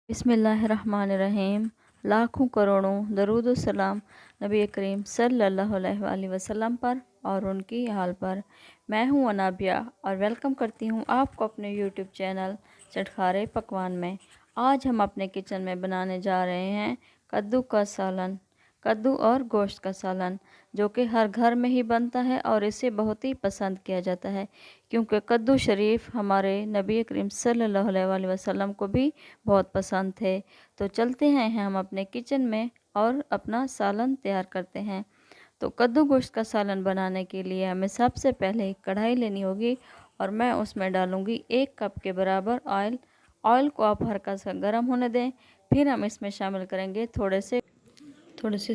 बिस्मिल्लाहिर्रहमानिर्रहीम। लाखों करोड़ों दरूद व सलाम नबी करीम सल्लल्लाहु अलैहि वसल्लम पर और उनकी हाल पर। मैं हूं अनाबिया और वेलकम करती हूं आपको अपने यूट्यूब चैनल चटखारे पकवान में। आज हम अपने किचन में बनाने जा रहे हैं कद्दू का सालन, कद्दू और गोश्त का सालन, जो कि हर घर में ही बनता है और इसे बहुत ही पसंद किया जाता है, क्योंकि कद्दू शरीफ हमारे नबी करीम सल्लल्लाहु अलैहि वसल्लम को भी बहुत पसंद थे। तो चलते हैं हम अपने किचन में और अपना सालन तैयार करते हैं। तो कद्दू गोश्त का सालन बनाने के लिए हमें सबसे पहले एक कढ़ाई लेनी होगी और मैं उसमें डालूँगी 1 कप के बराबर ऑयल। ऑयल को आप हल्का सा गर्म होने दें। फिर हम इसमें शामिल करेंगे थोड़े से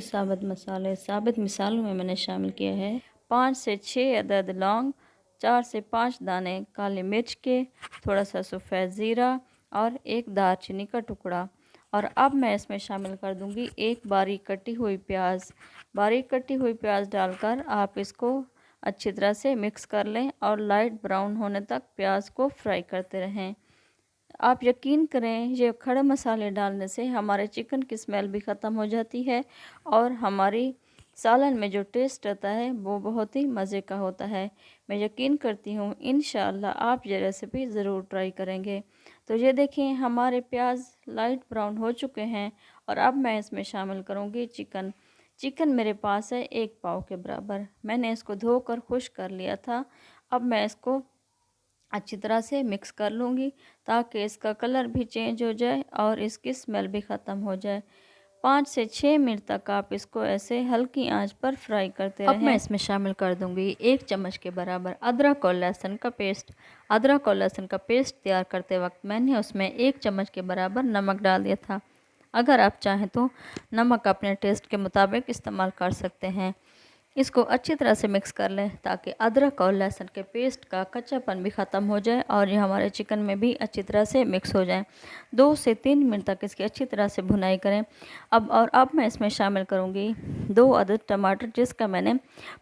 साबुत मसाले। साबुत मसालों में मैंने शामिल किया है 5 से 6 अदद लौंग, 4 से 5 दाने काली मिर्च के, थोड़ा सा सफ़ेद ज़ीरा और एक दालचीनी का टुकड़ा। और अब मैं इसमें शामिल कर दूंगी एक बारीक कटी हुई प्याज। बारीक कटी हुई प्याज डालकर आप इसको अच्छी तरह से मिक्स कर लें और लाइट ब्राउन होने तक प्याज को फ्राई करते रहें। आप यकीन करें, ये खड़े मसाले डालने से हमारे चिकन की स्मेल भी ख़त्म हो जाती है और हमारी सालन में जो टेस्ट आता है वो बहुत ही मज़े का होता है। मैं यकीन करती हूँ इंशाअल्लाह आप ये रेसिपी ज़रूर ट्राई करेंगे। तो ये देखें, हमारे प्याज लाइट ब्राउन हो चुके हैं और अब मैं इसमें शामिल करूँगी चिकन। चिकन मेरे पास है 1 पाव के बराबर। मैंने इसको धोकर खुश्क कर लिया था। अब मैं इसको अच्छी तरह से मिक्स कर लूँगी ताकि इसका कलर भी चेंज हो जाए और इसकी स्मेल भी ख़त्म हो जाए। 5 से 6 मिनट तक आप इसको ऐसे हल्की आंच पर फ्राई करते रहें। अब मैं इसमें शामिल कर दूँगी 1 चम्मच के बराबर अदरक और लहसुन का पेस्ट। अदरक और लहसुन का पेस्ट तैयार करते वक्त मैंने उसमें 1 चम्मच के बराबर नमक डाल दिया था। अगर आप चाहें तो नमक अपने टेस्ट के मुताबिक इस्तेमाल कर सकते हैं। इसको अच्छी तरह से मिक्स कर लें ताकि अदरक और लहसुन के पेस्ट का कच्चापन भी ख़त्म हो जाए और ये हमारे चिकन में भी अच्छी तरह से मिक्स हो जाए। 2 से 3 मिनट तक इसकी अच्छी तरह से भुनाई करें। अब मैं इसमें शामिल करूँगी 2 अदद टमाटर, जिसका मैंने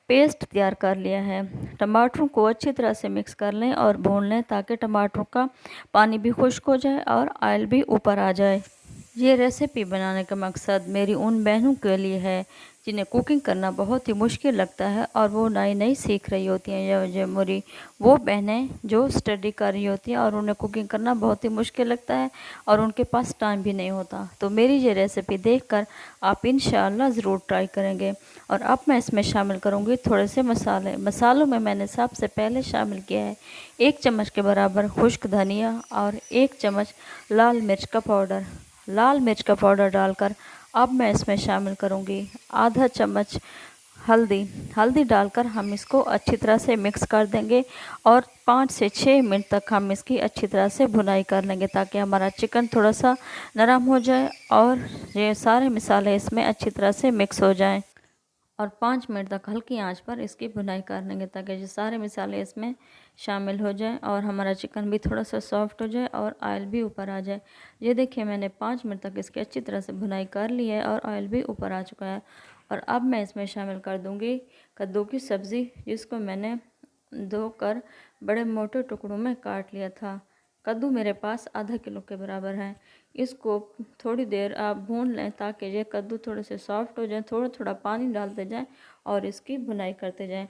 पेस्ट तैयार कर लिया है। टमाटरों को अच्छी तरह से मिक्स कर लें और भून लें ताकि टमाटरों का पानी भी खुश्क हो जाए और ऑयल भी ऊपर आ जाए। ये रेसिपी बनाने का मकसद मेरी उन बहनों के लिए है जिन्हें कुकिंग करना बहुत ही मुश्किल लगता है और वो नई नई सीख रही होती हैं, या मेरी वो बहनें जो स्टडी कर रही होती हैं और उन्हें कुकिंग करना बहुत ही मुश्किल लगता है और उनके पास टाइम भी नहीं होता। तो मेरी ये रेसिपी देखकर आप इंशाअल्लाह ज़रूर ट्राई करेंगे। और अब मैं इसमें शामिल करूँगी थोड़े से मसाले। मसालों में मैंने सबसे पहले शामिल किया है 1 चम्मच के बराबर खुश्क धनिया और 1 चम्मच लाल मिर्च का पाउडर। लाल मिर्च का पाउडर डालकर अब मैं इसमें शामिल करूँगी आधा चम्मच हल्दी। हल्दी डालकर हम इसको अच्छी तरह से मिक्स कर देंगे और 5 से 6 मिनट तक हम इसकी अच्छी तरह से भुनाई कर लेंगे ताकि हमारा चिकन थोड़ा सा नरम हो जाए और ये सारे मसाले इसमें अच्छी तरह से मिक्स हो जाएं। और 5 मिनट तक हल्की आंच पर इसकी भुनाई कर लेंगे ताकि ये सारे मसाले इसमें शामिल हो जाएं और हमारा चिकन भी थोड़ा सा सॉफ्ट हो जाए और ऑयल भी ऊपर आ जाए। ये देखिए, मैंने 5 मिनट तक इसकी अच्छी तरह से भुनाई कर ली है और ऑयल भी ऊपर आ चुका है। और अब मैं इसमें शामिल कर दूँगी कद्दू की सब्ज़ी, जिसको मैंने धोकर बड़े मोटे टुकड़ों में काट लिया था। कद्दू मेरे पास आधा किलो के बराबर है। इसको थोड़ी देर आप भून लें ताकि ये कद्दू थोड़े से सॉफ्ट हो जाए। थोड़ा थोड़ा पानी डालते जाएं और इसकी भुनाई करते जाएं।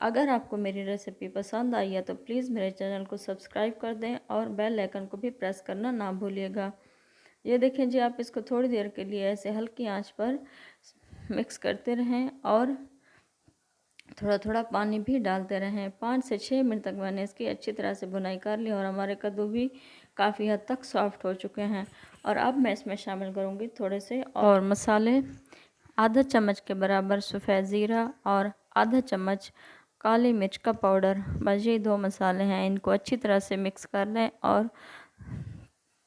अगर आपको मेरी रेसिपी पसंद आई है तो प्लीज़ मेरे चैनल को सब्सक्राइब कर दें और बेल आइकन को भी प्रेस करना ना भूलिएगा। ये देखें जी, आप इसको थोड़ी देर के लिए ऐसे हल्की आंच पर मिक्स करते रहें और थोड़ा थोड़ा पानी भी डालते रहें। 5 से 6 मिनट तक मैंने इसकी अच्छी तरह से भुनाई कर ली और हमारे कद्दू भी काफ़ी हद तक सॉफ्ट हो चुके हैं। और अब मैं इसमें शामिल करूँगी थोड़े से और मसाले। आधा चम्मच के बराबर सफ़ेद ज़ीरा और आधा चम्मच काली मिर्च का पाउडर। बस ये 2 मसाले हैं, इनको अच्छी तरह से मिक्स कर लें और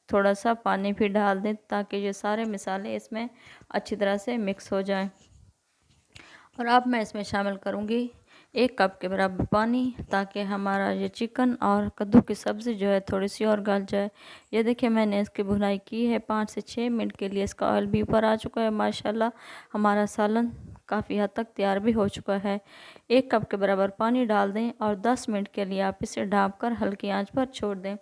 थोड़ा सा पानी भी डाल दें ताकि ये सारे मसाले इसमें अच्छी तरह से मिक्स हो जाएं। और अब मैं इसमें शामिल करूँगी 1 कप के बराबर पानी ताकि हमारा ये चिकन और कद्दू की सब्ज़ी जो है थोड़ी सी और गल जाए। ये देखिए, मैंने इसकी भुनाई की है 5 से 6 मिनट के लिए। इसका ऑयल भी ऊपर आ चुका है। माशाल्लाह हमारा सालन काफ़ी हद तक तैयार भी हो चुका है। 1 कप के बराबर पानी डाल दें और 10 मिनट के लिए आप इसे ढाँप कर हल्की आंच पर छोड़ दें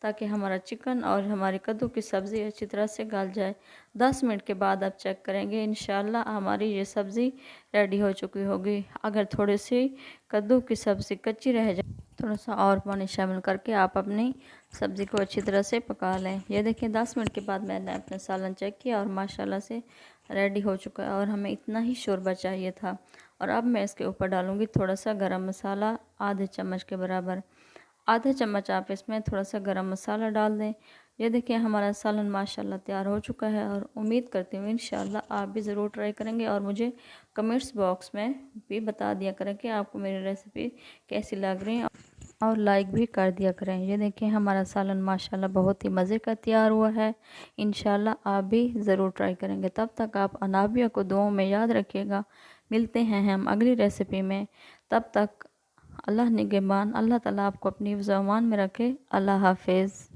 ताकि हमारा चिकन और हमारी कद्दू की सब्ज़ी अच्छी तरह से गल जाए। 10 मिनट के बाद आप चेक करेंगे, इंशाल्लाह हमारी ये सब्ज़ी रेडी हो चुकी होगी। अगर थोड़ी सी कद्दू की सब्ज़ी कच्ची रह जाए, थोड़ा सा और पानी शामिल करके आप अपनी सब्ज़ी को अच्छी तरह से पका लें। ये देखिए 10 मिनट के बाद मैंने अपना सालन चेक किया और माशाल्लाह से रेडी हो चुका है और हमें इतना ही शोरबा चाहिए था। और अब मैं इसके ऊपर डालूँगी थोड़ा सा गरम मसाला, आधे चम्मच के बराबर। आधा चम्मच आप इसमें थोड़ा सा गरम मसाला डाल दें। ये देखिए हमारा सालन माशाल्लाह तैयार हो चुका है और उम्मीद करती हूँ इंशाल्लाह आप भी ज़रूर ट्राई करेंगे और मुझे कमेंट्स बॉक्स में भी बता दिया करें कि आपको मेरी रेसिपी कैसी लग रही है और लाइक भी कर दिया करें। ये देखिए हमारा सालन माशाल्लाह बहुत ही मज़े का तैयार हुआ है। इंशाल्लाह आप भी ज़रूर ट्राई करेंगे। तब तक आप अनाबिया को दुआओं में याद रखिएगा। मिलते हैं हम अगली रेसिपी में। तब तक अल्लाह निगहबान, अल्लाह ताला आपको अपनी ज़बान में रखे। अल्लाह हाफिज़।